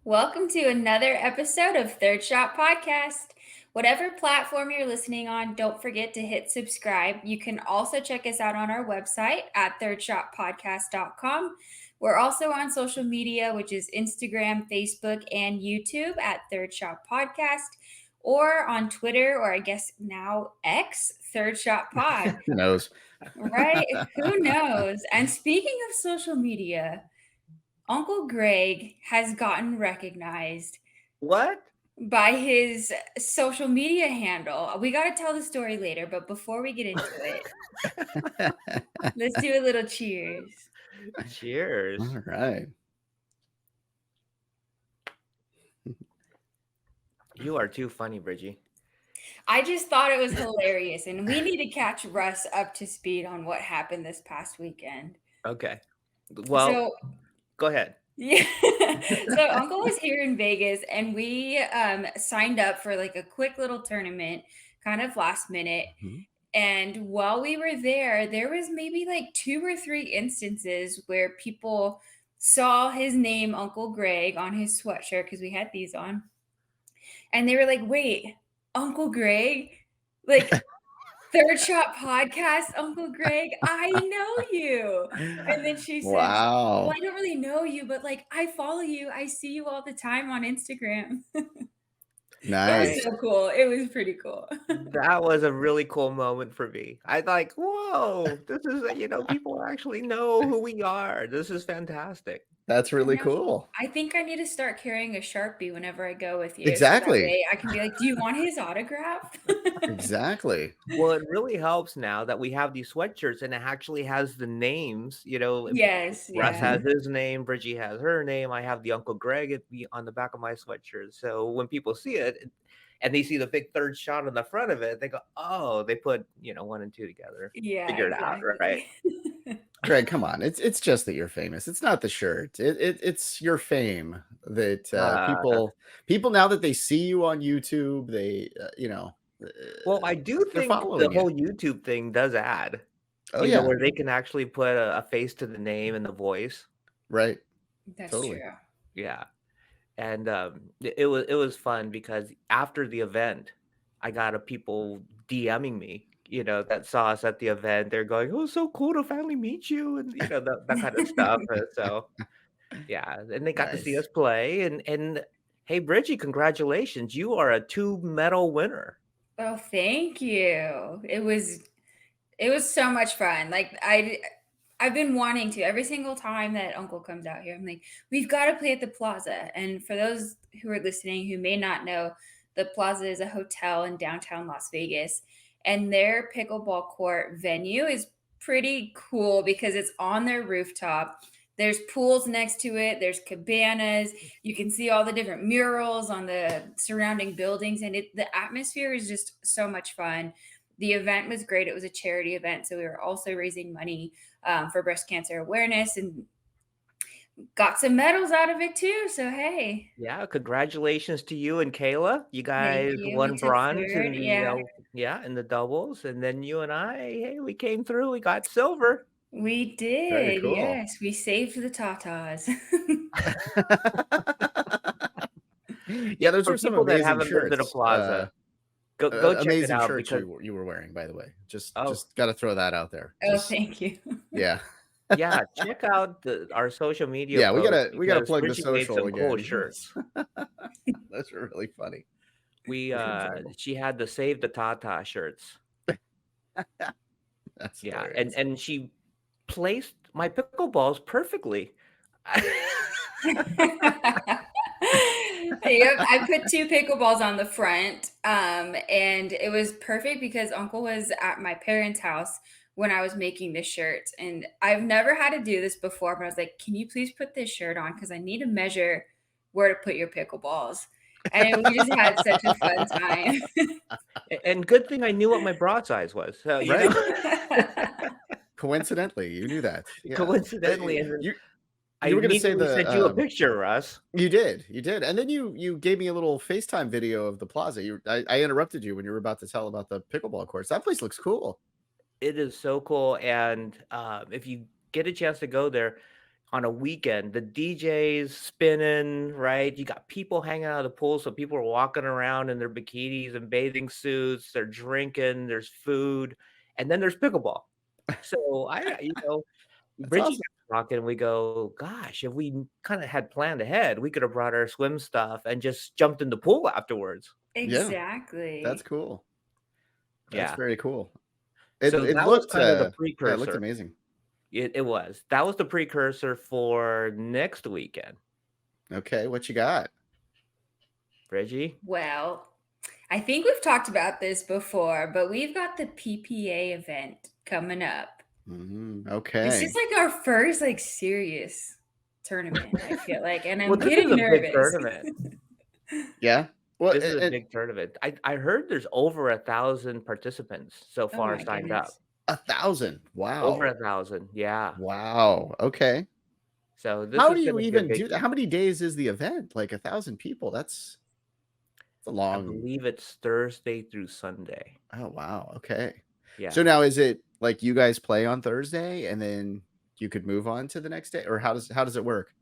Welcome to another episode of Third Shot Podcast. Whatever platform you're listening on, don't forget to hit subscribe. You can also check us out on our website at thirdshotpodcast.com. We're also on social media, which is Instagram, Facebook, and YouTube at Third Shot Podcast, or on Twitter, or I guess now X, Third Shot Pod. Who knows? Right? Who knows? And speaking of social media, Uncle Greg has gotten recognized What? by his social media handle. We got to tell the story later, but before we get into it, let's do a little cheers. Cheers. All right. You are too funny, Bridgie. I just thought it was hilarious, and we need to catch Russ up to speed on what happened this past weekend. Okay. Well, So, go ahead. yeah. So Uncle was here in Vegas, and we signed up for like a quick little tournament, kind of last minute. Mhm. And while we were there was maybe like two or three instances where people saw his name, Uncle Greg, on his sweatshirt because we had these on. And they were like, wait, Uncle Greg? Like, Third Shot Podcast, Uncle Greg, I know you. And then she said, well, Wow. I don't really know you, but like, I follow you. I see you all the time on Instagram. It was Nice. so cool. It was pretty cool. That was a really cool moment for me. I like, whoa, this is, people actually know who we are. This is fantastic. That's I really know. cool. I think I need to start carrying a Sharpie whenever I go with you. So that Exactly. way I can be like, do you want his autograph? Exactly. Well, it really helps now that we have these sweatshirts and it actually has the names, Yes, Russ yeah. has his name, Bridgie has her name. I have the Uncle Greg on the back of my sweatshirt. So when people see it and they see the big third shot on the front of it, they go, oh, they put, one and two together. Yeah, Figure it out, right? exactly. Greg, come on. It's just that you're famous. It's not the shirt. It's your fame that people now that they see you on YouTube, they Well, I do they're think the following you. whole YouTube thing does add, Oh yeah. where they can actually put a face to the name and the voice. Right. That's Totally. true. Yeah. And it was fun because after the event, I got a people DMing me, that saw us at the event. They're going, "Oh, so cool to finally meet you," and that kind of stuff. And so yeah, and they got to see Nice. us play. And hey, Bridgie, congratulations! You are a 2 medal winner. Oh, thank you. It was so much fun. Like I've been wanting to every single time that Uncle comes out here. I'm like, we've got to play at the Plaza. And for those who are listening who may not know, the Plaza is a hotel in downtown Las Vegas, and their pickleball court venue is pretty cool because it's on their rooftop. There's pools next to it, there's cabanas. You can see all the different murals on the surrounding buildings, and the atmosphere is just so much fun. The event was great. It was a charity event, so we were also raising money for breast cancer awareness and got some medals out of it too. So hey, Yeah, congratulations to you and Kayla. You thank guys you. We won took bronze third. in the Yeah, in the doubles, and then you and I, hey, we came through. We got silver. we Very did. cool. Yes, we saved the Tatas. Yeah, those For were some people that amazing haven't been to the shirts. plaza, go check it Amazing out shirts because you were wearing, by the way. Just oh just got to throw that out there. Oh, Just thank you. yeah. yeah, check out our social media Yeah, we posts gotta because plug the Bridgie made social some cool again. shirts. Those are really funny. We Those are enjoyable. she had the Save the Tata shirts. That's Yeah, hilarious. and she placed my pickleballs perfectly. Yep, I put two pickleballs on the front, and it was perfect because Uncle was at my parents' house when I was making this shirt, and I've never had to do this before, but I was like, "Can you please put this shirt on? Because I need to measure where to put your pickleballs." And we just had such a fun time. And good thing I knew what my bra size was. So, Right. Coincidentally, you knew that. Yeah. coincidentally, and then You I you were gonna say immediately sent you a the picture, Russ. you did, and then you gave me a little FaceTime video of the plaza. I interrupted you when you were about to tell about the pickleball courts. That place looks cool. It is so cool, and if you get a chance to go there, on a weekend, the DJ's spinning, right? You got people hanging out of the pool, so people are walking around in their bikinis and bathing suits. They're drinking. There's food, and then there's pickleball. So That's Bridgie awesome. got talking. We go, gosh, if we kind of had planned ahead, we could have brought our swim stuff and just jumped in the pool afterwards. Yeah, that's Exactly. cool. That's Yeah. very cool. So It that was looked kind of the yeah, it looked precursor. amazing. It was. That was the precursor for next weekend. Okay, what you got? Reggie? Well, I think we've talked about this before, but we've got the PPA event coming up. This is Okay. like our first like serious tournament, I feel like, and Well, I'm this is getting a big nervous. tournament. Yeah. Well, This is a it big tournament. I heard there's over 1,000 participants so Oh far my signed up. goodness. 1,000. Over Wow. 1,000, yeah. Wow. Okay. So this How is do you gonna be a even big do that? How many days is the event? Like 1,000 people. That's a I long. believe it's Thursday through Sunday. Oh wow. Okay. So Yeah. now is it like you guys play on Thursday and then you could move on to the next day, or how does it work?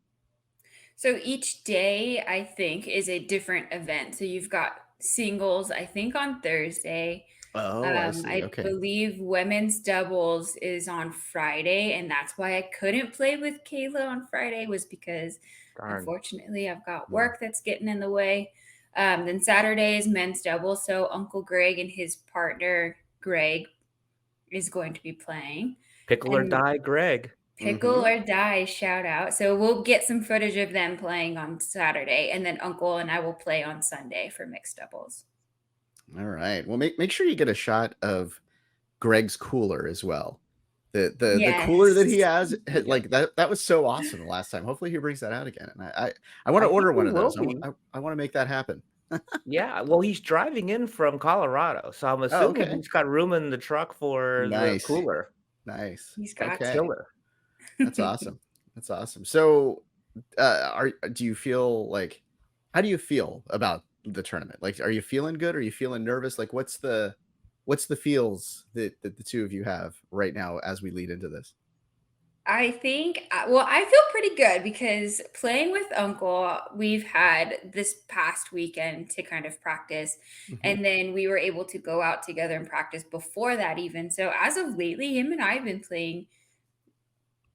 So each day, I think, is a different event. So you've got singles, I think, on Thursday. Oh, I see. I Okay. believe women's doubles is on Friday, and that's why I couldn't play with Kayla on Friday, was because Darn. unfortunately I've got Yeah. work that's getting in the way. Then Saturday is men's doubles, so Uncle Greg and his partner Greg is going to be playing. Pickle or And die, Greg. Pickle Mhm. or Die shout out. So we'll get some footage of them playing on Saturday, and then Uncle and I will play on Sunday for mixed doubles. All right. Well, make sure you get a shot of Greg's cooler as well. The cooler that he Yes. has, Yeah. like that was so awesome the last time. Hopefully he brings that out again. And I want I to think order he one of will those. be. I want to make that happen. Yeah, well, he's driving in from Colorado, so I'm Oh, assuming okay. he's got room in the truck for the Nice. cooler. Nice. He's got Okay. to. Killer. That's awesome. That's awesome. So, do you feel like how do you feel about the tournament? Like, are you feeling good? Are you feeling nervous? Like, what's the feels that the two of you have right now as we lead into this? I think, well, I feel pretty good because playing with Uncle, we've had this past weekend to kind of practice. Mhm. And then we were able to go out together and practice before that, even. So as of lately, him and I have been playing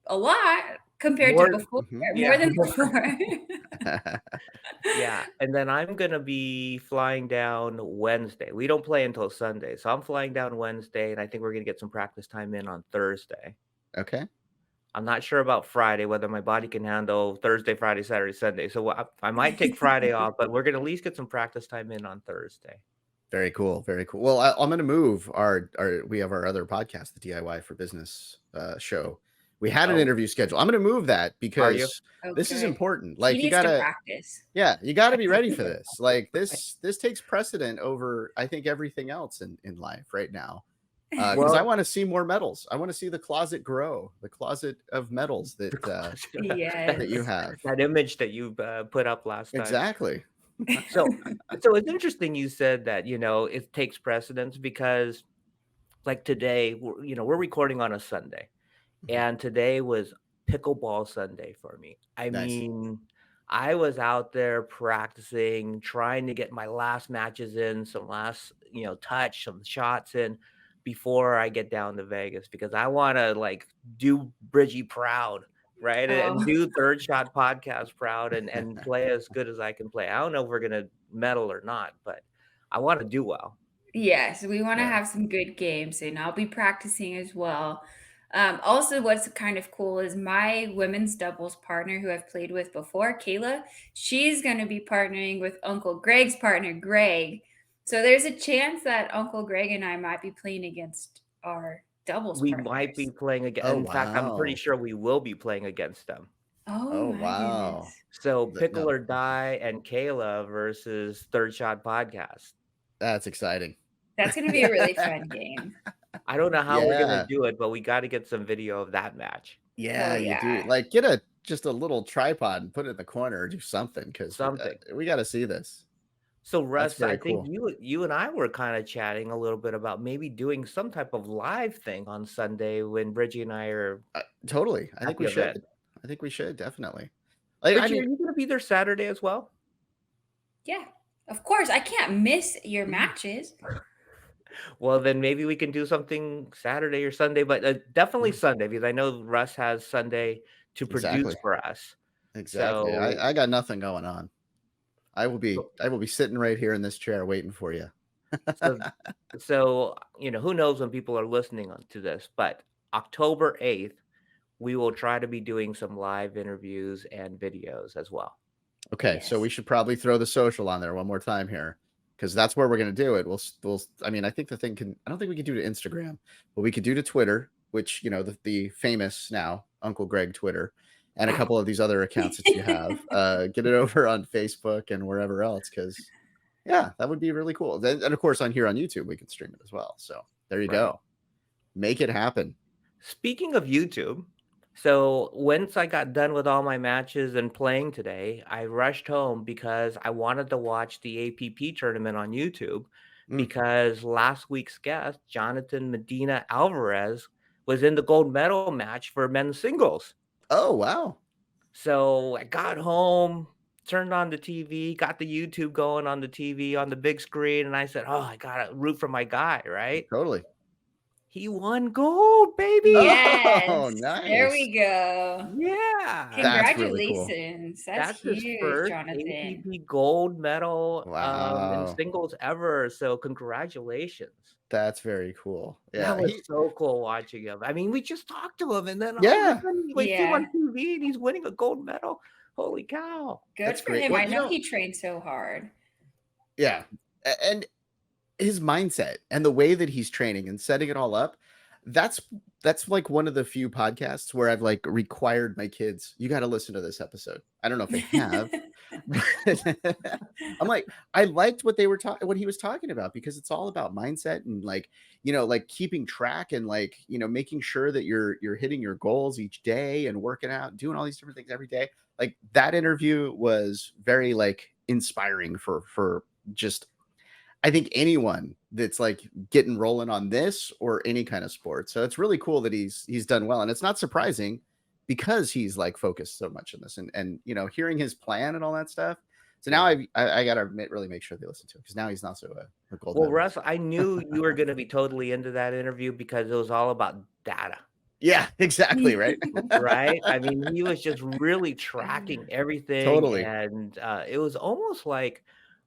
a lot compared to More before, Mhm. more yeah, than more. before. Yeah, and then I'm gonna be flying down Wednesday. We don't play until Sunday, so I'm flying down Wednesday, and I think we're gonna get some practice time in on Thursday. Okay. I'm not sure about Friday, whether my body can handle Thursday, Friday, Saturday, Sunday. So I might take Friday off, but we're gonna at least get some practice time in on Thursday. Very cool. Very cool. Well, I'm going to move our we have our other podcast, the DIY for Business show. We had an Oh, interview schedule. I'm going to move that are you? because this is Okay. important. He Like you needs to gotta, practice. yeah, you gotta be ready for this. Like this takes precedent over I think everything else in life right now. Because I Well, want to see more medals. I want to see the closet grow, the closet of medals the that you Yes. have. that image that you put up last time. Exactly. So, so it's interesting you said that, it takes precedence because like today, we're recording on a Sunday, Mhm. and today was pickleball Sunday for me. I Nice. mean, I was out there practicing, trying to get my last matches in, some last, touch, some shots in before I get down to Vegas because I want to like do Bridgie proud, right? And Oh, do Third Shot Podcast proud and play as good as I can play. I don't know if we're gonna medal or not, but I want to do well. yes, we want to Yeah. have some good games, and I'll be practicing as well. Also, what's kind of cool is my women's doubles partner, who I've played with before, Kayla, she's going to be partnering with Uncle Greg's partner, Greg. So there's a chance that Uncle Greg and I might be playing against our doubles We might be partners. playing again. Oh In fact, I'm pretty wow. sure we will be playing against them. Oh Oh my wow. goodness. So Pickle No, or Die and Kayla versus Third Shot Podcast. that's exciting. That's going to be a really fun game. I don't know how we're gonna Yeah. do it, but we got to get some video of that match. Oh, Yeah, you do. yeah. Like, get a just a little tripod and put it in the corner or do something because Something. we got to see this. So That's Russ, I very think cool. you and I were kind of chatting a little bit about maybe doing some type of live thing on Sunday when Bridgie and I are Totally. I at think the we event. should. I think we should definitely. Like, I Richie, are mean, you going to be there Saturday as well? Yeah, of course. I can't miss your matches. Well, then maybe we can do something Saturday or Sunday, but definitely Yeah. Sunday because I know Russ has Sunday to produce Exactly. for us. Exactly. So, I got nothing going on. I will be sitting right here in this chair waiting for you. so, so who knows when people are listening to this, but October 8th, we will try to be doing some live interviews and videos as well. Okay, so we Yes. should probably throw the social on there one more time here, because that's where we're gonna do it. We'll. I mean, I think the thing can. I don't think we can do to Instagram, but we could do to Twitter, which the famous now Uncle Greg Twitter, and a couple of these other accounts that you have. Get it over on Facebook and wherever else, because yeah, that would be really cool. Then, and of course, on here on YouTube, we can stream it as well. So there you Right. go. Make it happen. Speaking of YouTube, so once I got done with all my matches and playing today, I rushed home because I wanted to watch the APP tournament on YouTube Mm. because last week's guest, Jonathan Medina Alvarez, was in the gold medal match for men's singles. Oh wow. So I got home, turned on the TV, got the YouTube going on the TV on the big screen, and I said, "Oh, I gotta root for my guy, right?" Totally. He won gold, baby. Oh, Yes. There nice. we go. Yeah. That's really cool. Congratulations. That's That's his huge, first Jonathan. APP gold medal in Wow. singles ever. So congratulations. That's very cool. That Yeah. was so cool watching him. I mean, we just talked to him, and then all of a Yeah. sudden we see him Yeah. on TV and he's winning a gold medal. Holy cow. Good That's for great. him. Well, I know he trained so hard. yeah. And his mindset and the way that he's training and setting it all up, that's like one of the few podcasts where I've like required my kids, you got to listen to this episode. I don't know if they have. But I'm like, I liked what what he was talking about, because it's all about mindset and like, like keeping track and like, making sure that you're hitting your goals each day and working out, doing all these different things every day. Like that interview was very like inspiring for just, I think, anyone that's like getting rolling on this or any kind of sport. So it's really cool that he's done well, and it's not surprising because he's like focused so much on this and hearing his plan and all that stuff. So now I gotta really make sure they listen to it, because now he's also a gold Well, medalist. Russ, I knew you were going to be totally into that interview because it was all about data. Yeah, exactly, right. Right? I mean, he was just really tracking everything, Totally. and it was almost like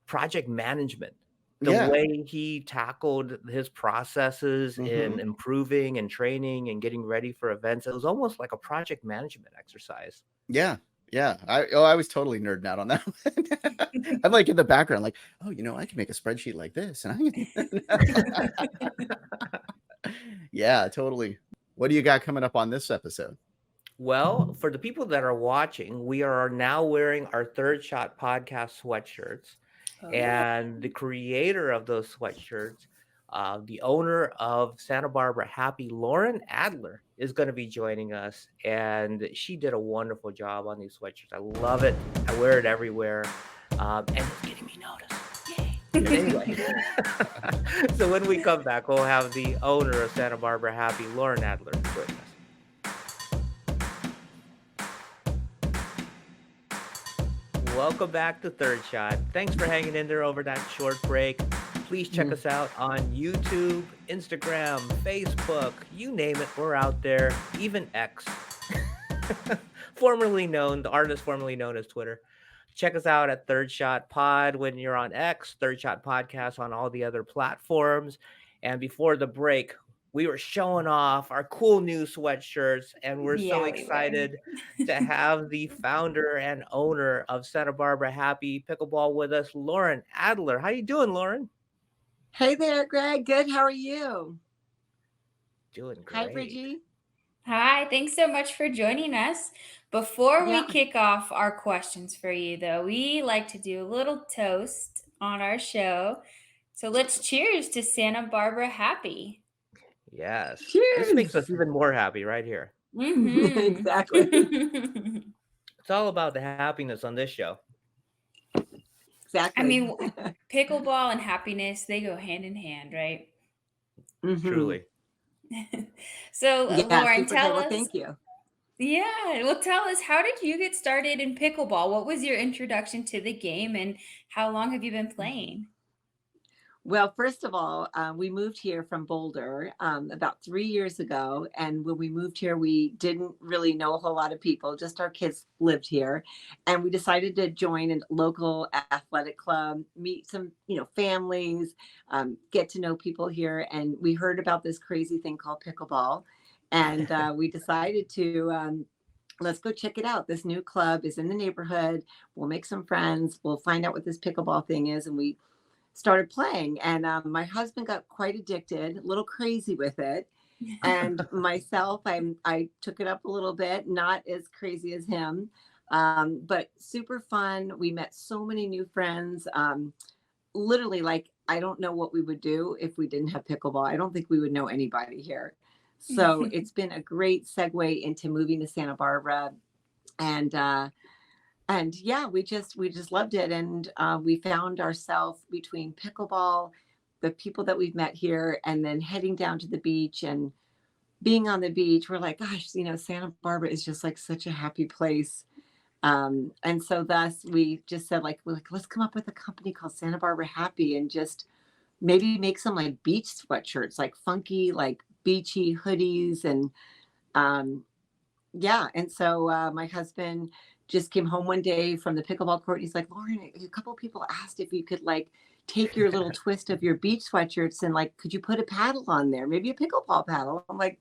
project management. The Yeah. way he tackled his processes in Mhm. improving and training and getting ready for events, it was almost like a project management exercise. Yeah. Yeah. I was totally nerding out on that one. I'm like in the background, like, oh, I can make a spreadsheet like this. And yeah, totally. What do you got coming up on this episode? Well, for the people that are watching, we are now wearing our Third Shot podcast sweatshirts. Oh. And the creator of those sweatshirts, the owner of Santa Barbara Happy, Lauren Adler, is going to be joining us. And she did a wonderful job on these sweatshirts. I love it. I wear it everywhere. And it's getting me noticed. Yay. But anyway, so when we come back, we'll have the owner of Santa Barbara Happy, Lauren Adler, join us. Welcome back to Third Shot. Thanks for hanging in there over that short break. Please check us out on YouTube, Instagram, Facebook, you name it, we're out there. Even X, the artist formerly known as Twitter. Check us out at Third Shot Pod when you're on X, Third Shot Podcast on all the other platforms. And before the break, we were showing off our cool new sweatshirts, and we're so excited to have the founder and owner of Santa Barbara Happy Pickleball with us, Lauren Adler. How you doing, Lauren? Hey there, Greg. Good. How are you? Doing great. Hi, Bridgie. Hi, thanks so much for joining us. Before we kick off our questions for you, though, we like to do a little toast on our show. So let's cheers to Santa Barbara Happy. Yes. Cheers. This makes us even more happy right here. Mm-hmm. Exactly. It's all about the happiness on this show. Exactly. I mean, pickleball and happiness, they go hand in hand, right? Truly. So, Yeah, Lauren, super tell good. Well, us. thank you. Yeah. Well, tell us, how did you get started in pickleball? What was your introduction to the game and how long have you been playing? Well, first of all, we moved here from Boulder about 3 years ago. And when we moved here, we didn't really know a whole lot of people, just our kids lived here. And we decided to join a local athletic club, meet some, families, get to know people here. And we heard about this crazy thing called pickleball. And we decided to let's go check it out. This new club is in the neighborhood. We'll make some friends. We'll find out what this pickleball thing is. And we started playing. And my husband got quite addicted, a little crazy with it. And myself, I took it up a little bit, not as crazy as him, but super fun. We met so many new friends. Literally, like, I don't know what we would do if we didn't have pickleball. I don't think we would know anybody here. So it's been a great segue into moving to Santa Barbara. And yeah, we just loved it. And we found ourselves between pickleball, the people that we've met here, and then heading down to the beach and being on the beach. We're like, gosh, Santa Barbara is just like such a happy place. And so thus we just said, like, let's come up with a company called Santa Barbara Happy and just maybe make some like beach sweatshirts, like funky, like beachy hoodies. And um, yeah. And so my husband just came home one day from the pickleball court. He's like, Lauren, a couple of people asked if you could like take your little twist of your beach sweatshirts and like, could you put a paddle on there? Maybe a pickleball paddle. I'm like,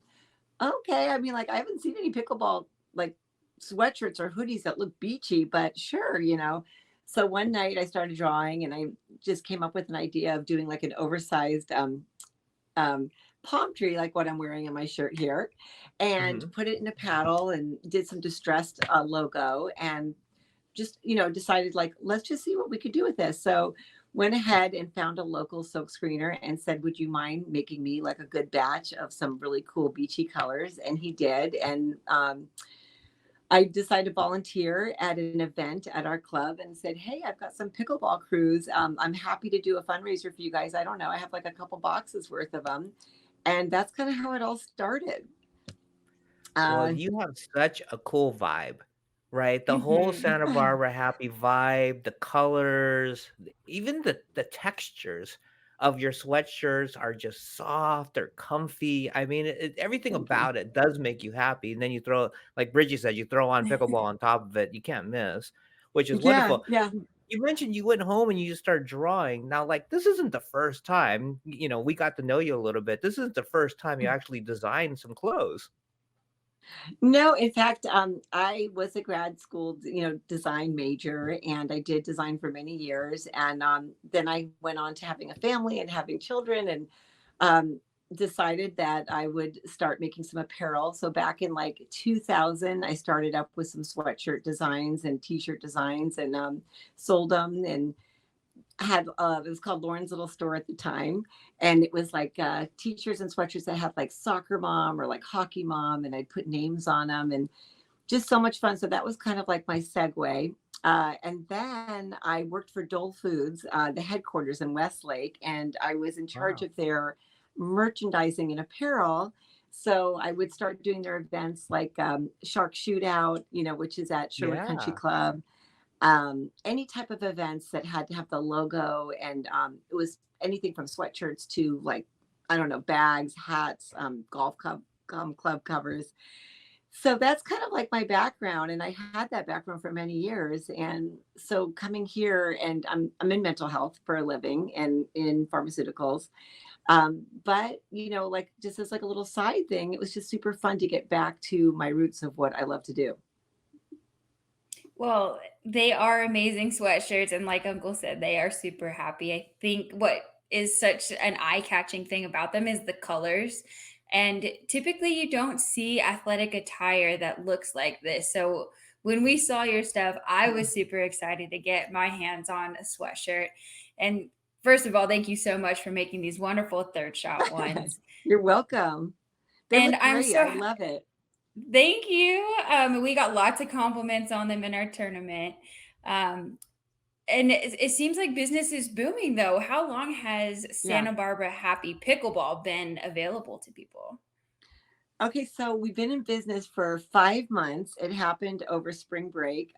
okay. I mean, like, I haven't seen any pickleball like sweatshirts or hoodies that look beachy, but sure. So one night I started drawing and I just came up with an idea of doing like an oversized um, palm tree, like what I'm wearing in my shirt here, and Mhm. put it in a paddle and did some distressed logo and just, decided like, let's just see what we could do with this. So went ahead and found a local silk screener and said, would you mind making me like a good batch of some really cool beachy colors? And he did. And I decided to volunteer at an event at our club and said, hey, I've got some pickleball crews. I'm happy to do a fundraiser for you guys. I don't know. I have like a couple boxes worth of them. And that's kind of how it all started. Well, Uh, you have such a cool vibe, right? The whole Mhm. Santa Barbara happy vibe, the colors, even the textures of your sweatshirts are just soft, they're comfy. I mean, everything Thank you. about it does make you happy. And then you throw, like Bridgie said, you throw on pickleball on top of it, you can't miss, which is Yeah, wonderful. yeah. You mentioned you went home and you just started drawing. Now, like, this isn't the first time, we got to know you a little bit. This isn't the first time you actually designed some clothes. No, in fact, I was a grad school, design major, and I did design for many years. And then I went on to having a family and having children, and um, decided that I would start making some apparel. So back in like 2000, I started up with some sweatshirt designs and t-shirt designs, and sold them. And had it was called Lauren's Little Store at the time, and it was like t-shirts and sweatshirts that had like soccer mom or like hockey mom, and I'd put names on them, and just so much fun. So that was kind of like my segue. And then I worked for Dole Foods, the headquarters in Westlake, and I was in charge Wow. of their merchandising and apparel. So I would start doing their events like Shark Shootout, which is at Sherwood Country Yeah. Club. Any type of events that had to have the logo, and it was anything from sweatshirts to like, I don't know, bags, hats, club covers. So that's kind of like my background, and I had that background for many years. And so coming here, and I'm in mental health for a living and in pharmaceuticals. But like, just as like a little side thing, it was just super fun to get back to my roots of what I love to do. Well, they are amazing sweatshirts, and like Uncle said, they are super happy. I think what is such an eye-catching thing about them is the colors. And typically you don't see athletic attire that looks like this. So when we saw your stuff, I was super excited to get my hands on a sweatshirt. And first of all, thank you so much for making these wonderful third shot ones. You're welcome. They And look I'm great. so I love it. Thank you. We got lots of compliments on them in our tournament. Um, and it seems like business is booming, though. How long has Yeah. Santa Barbara Happy Pickleball been available to people? Okay, so we've been in business for 5 months. It happened over spring break.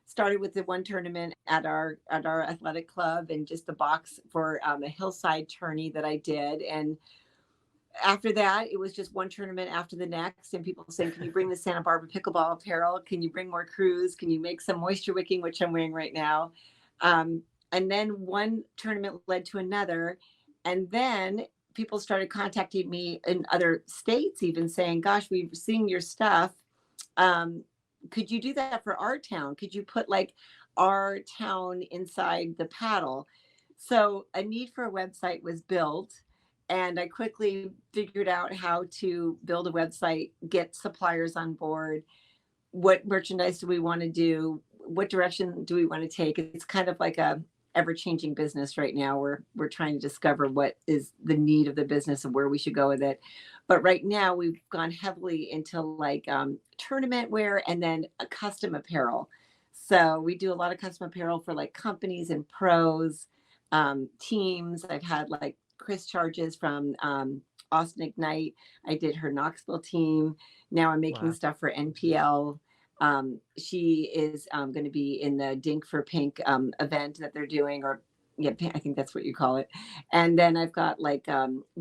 Started with the one tournament at our athletic club, and just the box for a hillside tourney that I did. And after that, it was just one tournament after the next, and people saying, "Can you bring the Santa Barbara pickleball apparel? Can you bring more crews? Can you make some moisture wicking, which I'm wearing right now?" Um, and then one tournament led to another, and then people started contacting me in other states, even saying, "Gosh, we've seen your stuff. Um, could you do that for our town? Could you put like our town inside the paddle?" So a need for a website was built, and I quickly figured out how to build a website, get suppliers on board. What merchandise do we want to do? What direction do we want to take? It's kind of like a ever-changing business right now. We're trying to discover what is the need of the business and where we should go with it. But right now we've gone heavily into like tournament wear and then a custom apparel. So we do a lot of custom apparel for like companies and pros, teams. I've had like Chris Charges from Austin Ignite. I did her Knoxville team. Now I'm making Wow. stuff for NPL. She is going to be in the Dink for Pink event that they're doing, or yeah, I think that's what you call it. And then I've got like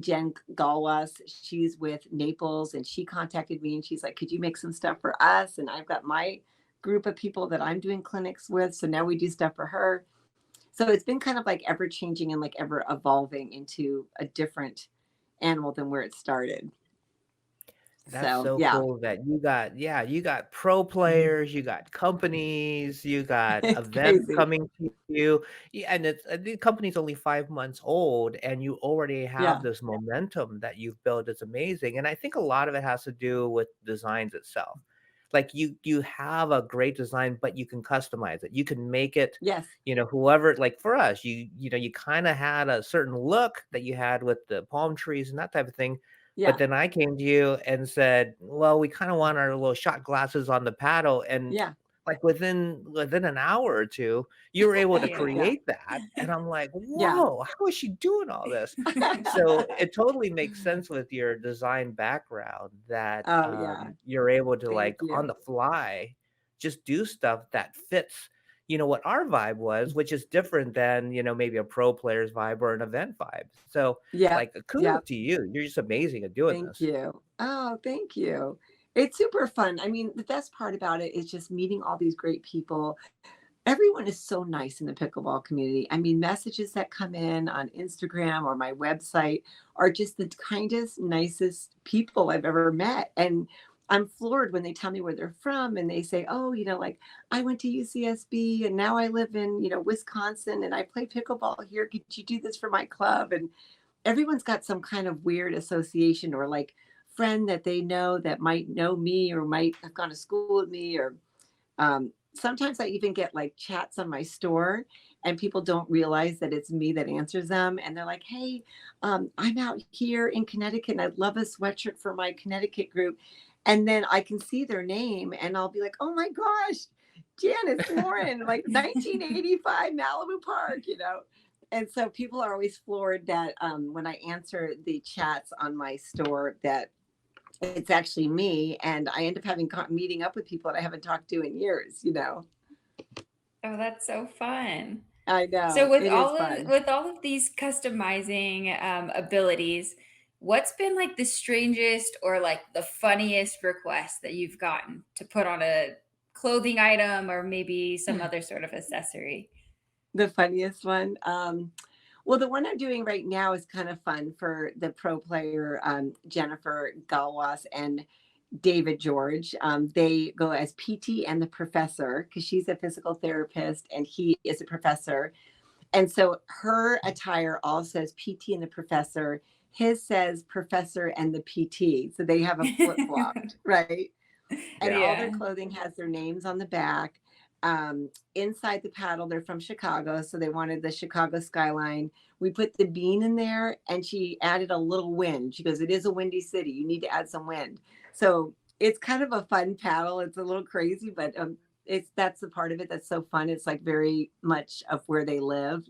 Jen Galwas. She's with Naples, and she contacted me and she's like, "Could you make some stuff for us?" And I've got my group of people that I'm doing clinics with, so now we do stuff for her. So it's been kind of like ever changing and like ever evolving into a different animal than where it started. That's So so yeah. cool that you got pro players, you got companies, you got It's events crazy. coming to you. Yeah, and the company's only 5 months old, and you already have Yeah. this momentum that you've built. It's amazing, and I think a lot of it has to do with designs itself. Like you have a great design, but you can customize it. You can make it, Yes. whoever. Like for us, you kind of had a certain look that you had with the palm trees and that type of thing, but Yeah. then I came to you and said, "Well, we kind of want our little shot glasses on the paddle." And Yeah. like within an hour or two, you were able to Yeah. Yeah. create that. And I'm like, Yeah. "Whoa, how is she doing all this?" So it totally makes sense with your design background that Oh, yeah. you're able to Thank like on you. the fly just do stuff that fits what our vibe was, which is different than maybe a pro player's vibe or an event vibe. So Yeah. like Yeah. kudos to you. You're just amazing at doing Thank this. you. Oh, thank you. It's super fun. I mean, the best part about it is just meeting all these great people. Everyone is so nice in the pickleball community. I mean, messages that come in on Instagram or my website are just the kindest, nicest people I've ever met. And I'm floored when they tell me where they're from and they say, "Oh, like I went to UCSB and now I live in, Wisconsin and I play pickleball here. Could you do this for my club?" And everyone's got some kind of weird association or like friend that they know that might know me or might have gone to school with me, or sometimes I even get like chats on my store and people don't realize that it's me that answers them. And they're like, "Hey, I'm out here in Connecticut and I'd love a sweatshirt for my Connecticut group." And then I can see their name and I'll be like, "Oh my gosh, Janice Lauren, like 1985 Malibu Park." And so people are always floored that when I answer the chats on my store, that it's actually me, and I end up having meeting up with people that I haven't talked to in years. Oh, that's so fun. I So know with it is all of fun. with all of these customizing abilities, what's been like the strangest or like the funniest request that you've gotten to put on a clothing item or maybe some other sort of accessory? The funniest one. Well, the one I'm doing right now is kind of fun for the pro player, Jennifer Galwas and David George. They go as PT and the professor because she's a physical therapist and he is a professor. And so her attire all says PT and the professor. His says professor and the PT. So they have a flip flopped, right? And Yeah. all their Yeah. clothing has their names on the back. Inside the paddle, they're from Chicago, so they wanted the Chicago skyline. We put the bean in there, and she added a little wind. She goes, "It is a windy city. You need to add some wind." So it's kind of a fun paddle. It's a little crazy, but that's the part of it that's so fun. It's like very much of where they live.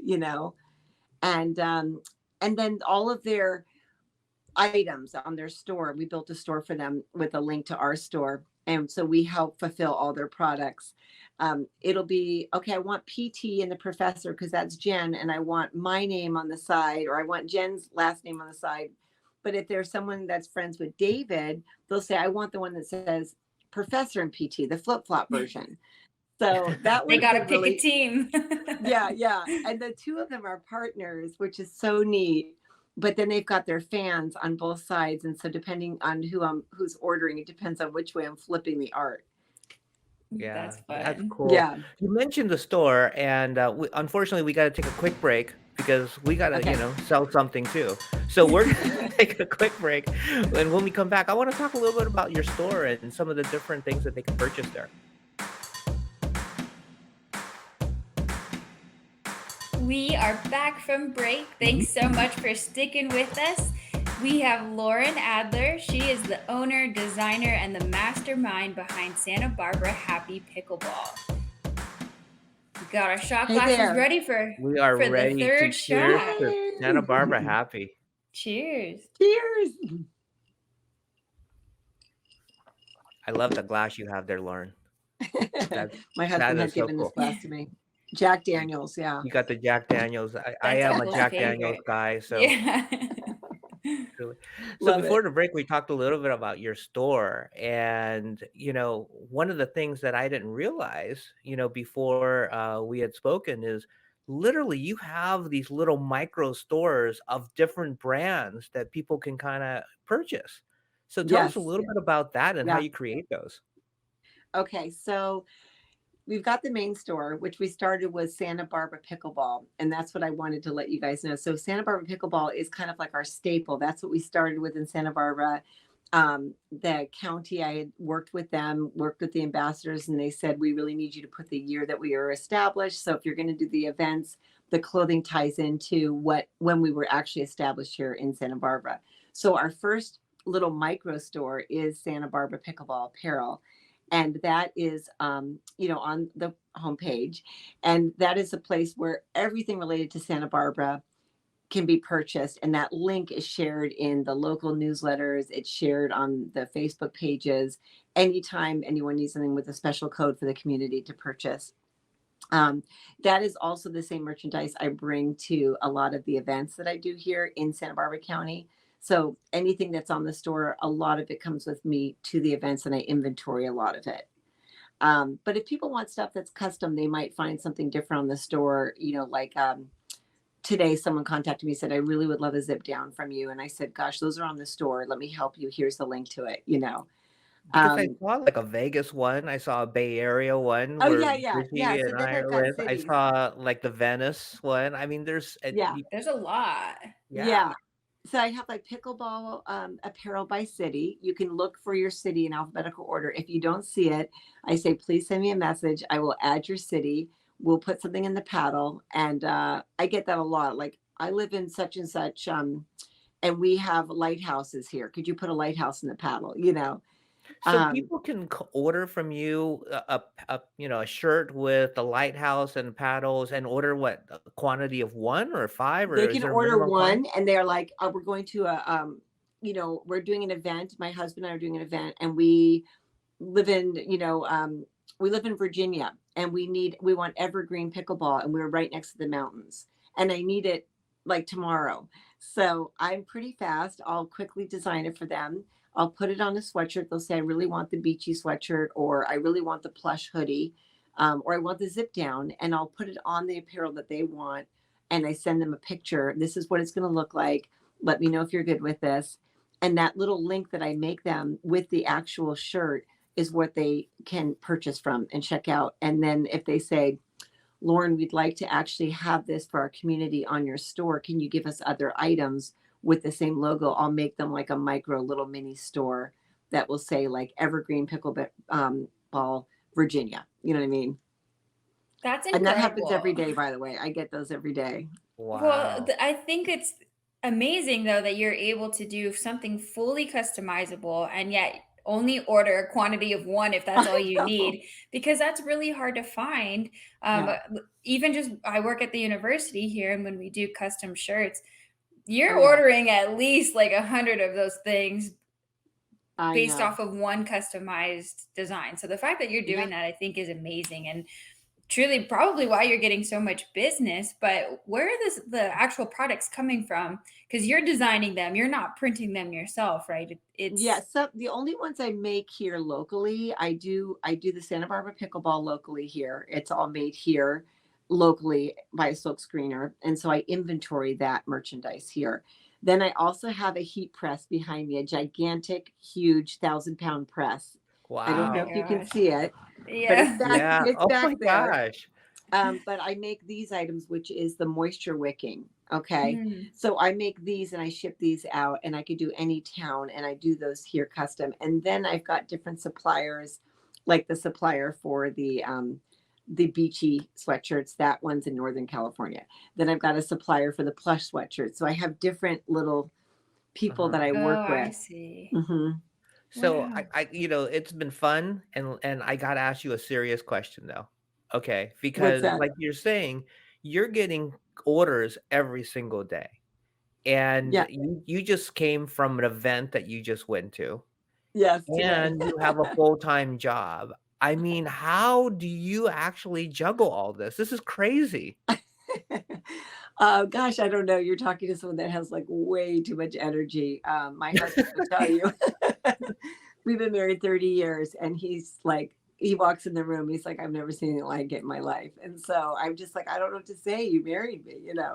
And then all of their items on their store. We built a store for them with a link to our store. And so we help fulfill all their products. It'll be, okay, I want PT and the professor because that's Jen, and I want my name on the side, or I want Jen's last name on the side. But if there's someone that's friends with David, they'll say, I want the one that says professor and PT, the flip flop version. So that They was got to been pick really, a team. yeah. And the two of them are partners, which is so neat. But then they've got their fans on both sides, and so depending on who's ordering, it depends on which way I'm flipping the art. Yeah, That's that's fun. cool. Yeah. You mentioned the store, and unfortunately, we got to take a quick break because we got to, Okay. sell something too. So we're going to take a quick break. And when we come back, I want to talk a little bit about your store and some of the different things that they can purchase there. We are back from break. Thanks so much for sticking with us. We have Lauren Adler. She is the owner, designer, and the mastermind behind Santa Barbara Happy Pickleball. We got our shot Hey glasses there. ready for We are the ready to third cheers shot. to Santa Barbara Happy. Cheers. Cheers. I love the glass you have there, Lauren. That, My that husband is had so given this cool. glass to me. Jack Daniels, yeah. You got the Jack Daniels. I That's am a Uncle's Jack Daniels favorite. guy, so Yeah. really. So Love before it. the break, we talked a little bit about your store, and one of the things that I didn't realize, before we had spoken, is literally you have these little micro stores of different brands that people can kind of purchase. So tell us a Yes. little bit about that and how Yeah. you create those. Okay, so we've got the main store, which we started with Santa Barbara Pickleball. And that's what I wanted to let you guys know. So Santa Barbara Pickleball is kind of like our staple. That's what we started with in Santa Barbara. The county, I had worked with them, worked with the ambassadors, and they said, we really need you to put the year that we are established. So if you're going to do the events, the clothing ties into when we were actually established here in Santa Barbara. So our first little micro store is Santa Barbara Pickleball Apparel. And that is, on the homepage. And that is a place where everything related to Santa Barbara can be purchased. And that link is shared in the local newsletters. It's shared on the Facebook pages. Anytime anyone needs something with a special code for the community to purchase. That is also the same merchandise I bring to a lot of the events that I do here in Santa Barbara County. So anything that's on the store, a lot of it comes with me to the events, and I inventory a lot of it. But if people want stuff that's custom, they might find something different on the store. Today someone contacted me, said, I really would love a zip down from you. And I said, gosh, those are on the store. Let me help you. Here's the link to it, Because I saw like a Vegas one, I saw a Bay Area one Oh, where yeah. Brizzy So and then I they've are got with. I cities. saw like the Venice one. I mean, there's Yeah. There's a lot. Yeah. So I have like pickleball apparel by city. You can look for your city in alphabetical order. If you don't see it, I say, please send me a message. I will add your city. We'll put something in the paddle. And I get that a lot. Like, I live in such and such, and we have lighthouses here. Could you put a lighthouse in the paddle? So people can order from you a shirt with the lighthouse and paddles and order what, a quantity of one or five, or They is can there a order minimum quantity? one, and they're like, we're going to we're doing an event. My husband and I are doing an event, and we live in, we live in Virginia, and we want evergreen pickleball, and we're right next to the mountains, and I need it like tomorrow. So I'm pretty fast. I'll quickly design it for them. I'll put it on a sweatshirt. They'll say, I really want the beachy sweatshirt, or I really want the plush hoodie, or I want the zip down, and I'll put it on the apparel that they want. And I send them a picture. This is what it's going to look like. Let me know if you're good with this. And that little link that I make them with the actual shirt is what they can purchase from and check out. And then if they say, Lauren, we'd like to actually have this for our community on your store, can you give us other items with the same logo? I'll make them like a micro little mini store that will say like Evergreen Pickleball Virginia. You know what I mean? That's And that happens every incredible. day, by the way. I get those every day. Well, Wow. I think it's amazing though that you're able to do something fully customizable and yet only order a quantity of one if that's all I you know. need, because that's really hard to find. Yeah. Even just I work at the university here, and when we do custom shirts, You're Oh, yeah. ordering at least like 100 of those things I based know. off of one customized design. So the fact that you're Yeah. doing that, I think, is amazing and truly probably why you're getting so much business. But where are the actual products coming from? Because you're designing them, you're not printing them yourself, right? Yeah, It's so the only ones I make here locally, I do the Santa Barbara pickleball locally here. It's all made here locally by a silk screener. And so I inventory that merchandise here. Then I also have a heat press behind me, a gigantic, huge 1,000-pound press. I oh don't know my Wow. if you can gosh. see it, but Yeah. Yeah. it's Oh back my there. gosh. But I make these items, which is the moisture wicking. Okay. Mm. So I make these and I ship these out, and I could do any town, and I do those here custom. And then I've got different suppliers, like the supplier for the beachy sweatshirts. That one's in Northern California. Then I've got a supplier for the plush sweatshirts. So I have different little people Uh-huh. that I Oh, work I with. see. Hmm. So Wow. it's been fun, and I gotta ask you a serious question though. Okay, What's because that? like you're saying, you're getting orders every single day, and Yeah. you just came from an event that you just went to, Yes. Today. and you have a full-time job. I mean, how do you actually juggle all this? This is crazy. Gosh, I don't know. You're talking to someone that has like way too much energy. My husband would tell you. We've been married 30 years, and he's like, he walks in the room. He's like, I've never seen anything like it in my life. And so I'm just like, I don't know what to say. You married me, you know.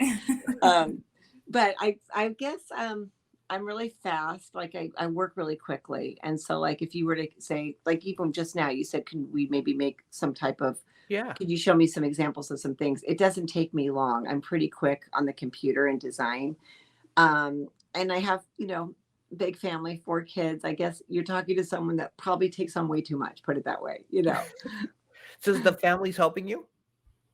Um, but I guess I'm really fast. Like I work really quickly. And so like if you were to say, like even just now, you said, can we maybe make some type of, Yeah. could you show me some examples of some things? It doesn't take me long. I'm pretty quick on the computer and design. And I have, big family, 4 kids. I guess you're talking to someone that probably takes on way too much, put it that way, you know. So the family's helping you?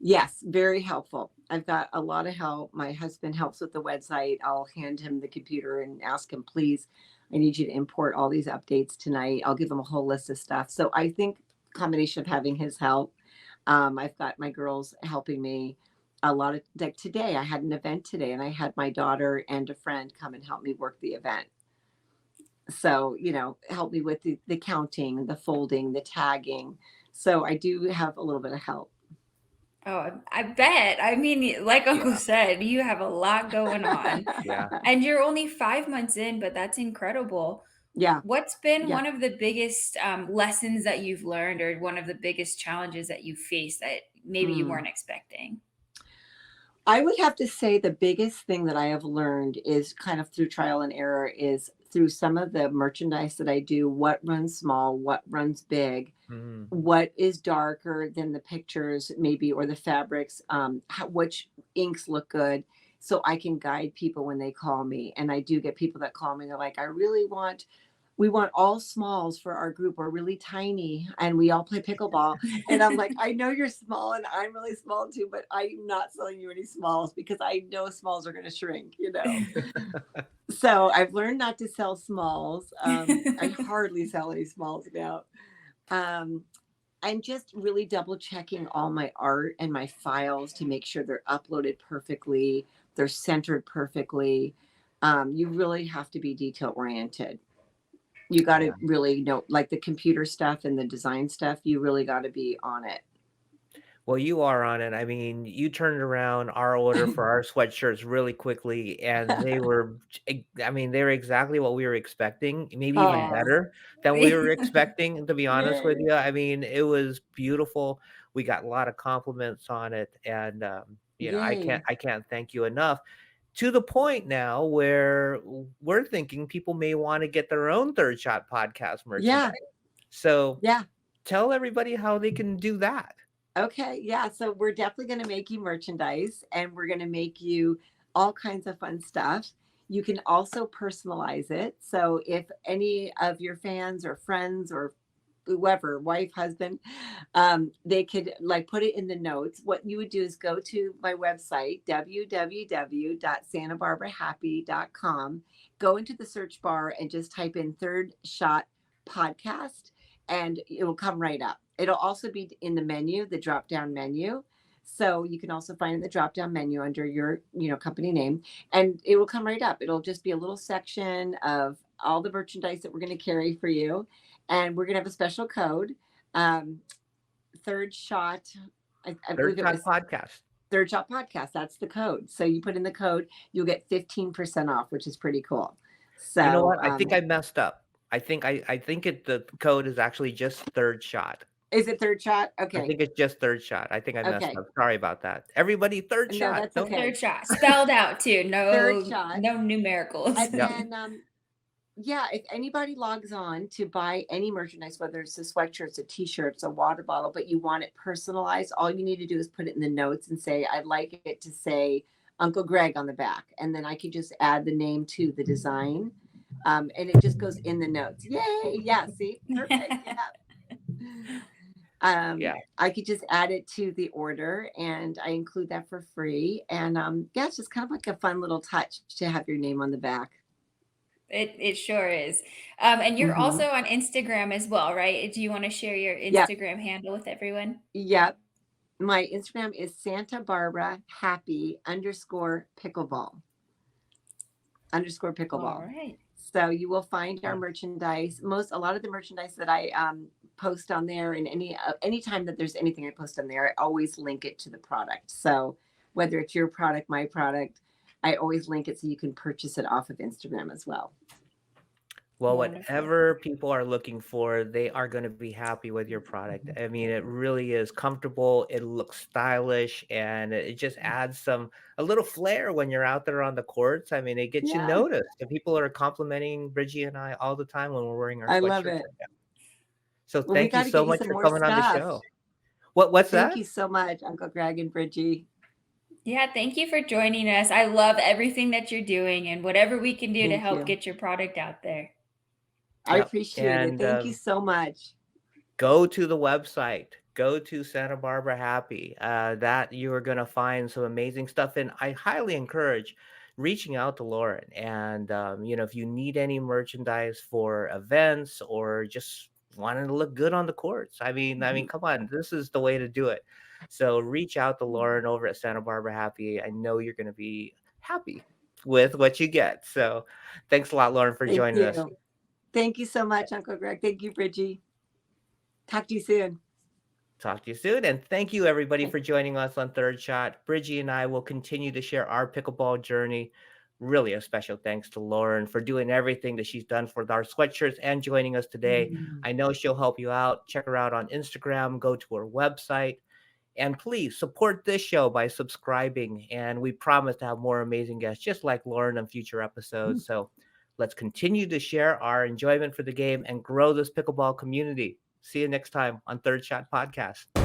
Yes, very helpful. I've got a lot of help. My husband helps with the website. I'll hand him the computer and ask him, please, I need you to import all these updates tonight. I'll give him a whole list of stuff. So I think combination of having his help. I've got my girls helping me a lot of, like today I had an event today, and I had my daughter and a friend come and help me work the event. So, help me with the counting, the folding, the tagging. So I do have a little bit of help. Oh, I bet. I mean, like Uncle Yeah. said, you have a lot going on. Yeah. And you're only 5 months in, but that's incredible. Yeah. What's been Yeah. one of the biggest lessons that you've learned, or one of the biggest challenges that you faced that maybe you Mm. weren't expecting? I would have to say the biggest thing that I have learned is kind of through trial and error is through some of the merchandise that I do, what runs small, what runs big, Mm. what is darker than the pictures maybe, or the fabrics, which inks look good. So I can guide people when they call me. And I do get people that call me. They're like, we want all smalls for our group. We're really tiny and we all play pickleball. And I'm like, I know you're small and I'm really small too, but I'm not selling you any smalls because I know smalls are going to shrink. So I've learned not to sell smalls. I hardly sell any smalls now. Um, I'm just really double checking all my art and my files to make sure they're uploaded perfectly, they're centered perfectly. You really have to be detail oriented. You got to Yeah. really know, like the computer stuff and the design stuff, you really got to be on it. Well, you are on it. I mean, you turned around our order for our sweatshirts really quickly, and they were exactly what we were expecting, maybe even Oh, Yes. better than we were expecting, to be honest with yay. you. I mean, it was beautiful. We got a lot of compliments on it, and Yay. I can't thank you enough. To the point now where we're thinking people may want to get their own Third Shot podcast merchandise. Yeah. So Yeah. tell everybody how they can do that. Okay. Yeah. So we're definitely going to make you merchandise, and we're going to make you all kinds of fun stuff. You can also personalize it. So if any of your fans or friends or whoever, wife, husband, they could like put it in the notes. What you would do is go to my website, www.santabarbarahappy.com, go into the search bar and just type in Third Shot Podcast, and it will come right up. It'll also be in the menu, the drop down menu. So you can also find it in the drop down menu under your, company name, and it will come right up. It'll just be a little section of all the merchandise that we're going to carry for you. And we're going to have a special code. Third shot, I believe Third it Shot was Podcast. Third Shot Podcast. That's the code. So you put in the code, you'll get 15% off, which is pretty cool. So You know what? I think I messed up. I think the code is actually just Third Shot. is it Third Shot? I Okay. think it's just Third Shot. I think I messed Okay. up. Sorry about that. Everybody, Third No, Shot. that's Don't- okay. Third shot spelled out too. No, Third shot. no numericals. And Yep. then, if anybody logs on to buy any merchandise, whether it's a sweatshirt, a t-shirt, a water bottle, but you want it personalized, all you need to do is put it in the notes and say, I'd like it to say Uncle Greg on the back. And then I could just add the name to the design. And it just goes in the notes. Yay. Yeah. See, perfect. Yeah. Yeah. I could just add it to the order, and I include that for free. And it's just kind of like a fun little touch to have your name on the back. It sure is. And you're Mhm. also on Instagram as well, right? Do you want to share your Yep. Instagram handle with everyone? Yep. My Instagram is Santa Barbara Happy _pickleball. All right. So you will find our Yeah. merchandise. A lot of the merchandise that I post on there, and any time that there's anything I post on there, I always link it to the product. So whether it's your product, my product, I always link it so you can purchase it off of Instagram as well. Well, Wonderful. whatever people are looking for, they are going to be happy with your product. I mean, it really is comfortable. It looks stylish, and it just adds a little flair when you're out there on the courts. I mean, it gets you Yeah. noticed. And people are complimenting Bridgie and I all the time when we're wearing our I sweatshirts. love it. right now. So Well, we thank you gotta so get you much some for more coming on the stuff. show. What's Thank that? you so much, Uncle Greg and Bridgie. Yeah, thank you for joining us. I love everything that you're doing and whatever we can do to Thank help you. get your product out there. I Yep. appreciate it. And Thank you so much. go to the website. Go to Santa Barbara Happy. That you are going to find some amazing stuff. And I highly encourage reaching out to Lauren. And if you need any merchandise for events or just wanting to look good on the courts, I mean, come on, this is the way to do it. So reach out to Lauren over at Santa Barbara Happy. I know you're going to be happy with what you get. So thanks a lot, Lauren, for Thank joining us. you. Thank you so much, Uncle Greg. Thank you, Bridgie. Talk to you soon. Talk to you soon. And thank you, everybody, for joining us on Third Shot. Bridgie and I will continue to share our pickleball journey. Really a special thanks to Lauren for doing everything that she's done for our sweatshirts and joining us today. I know she'll help you out. Check her out on Instagram. Go to her website. And please support this show by subscribing. And we promise to have more amazing guests just like Lauren on future episodes. So let's continue to share our enjoyment for the game and grow this pickleball community. See you next time on Third Shot Podcast.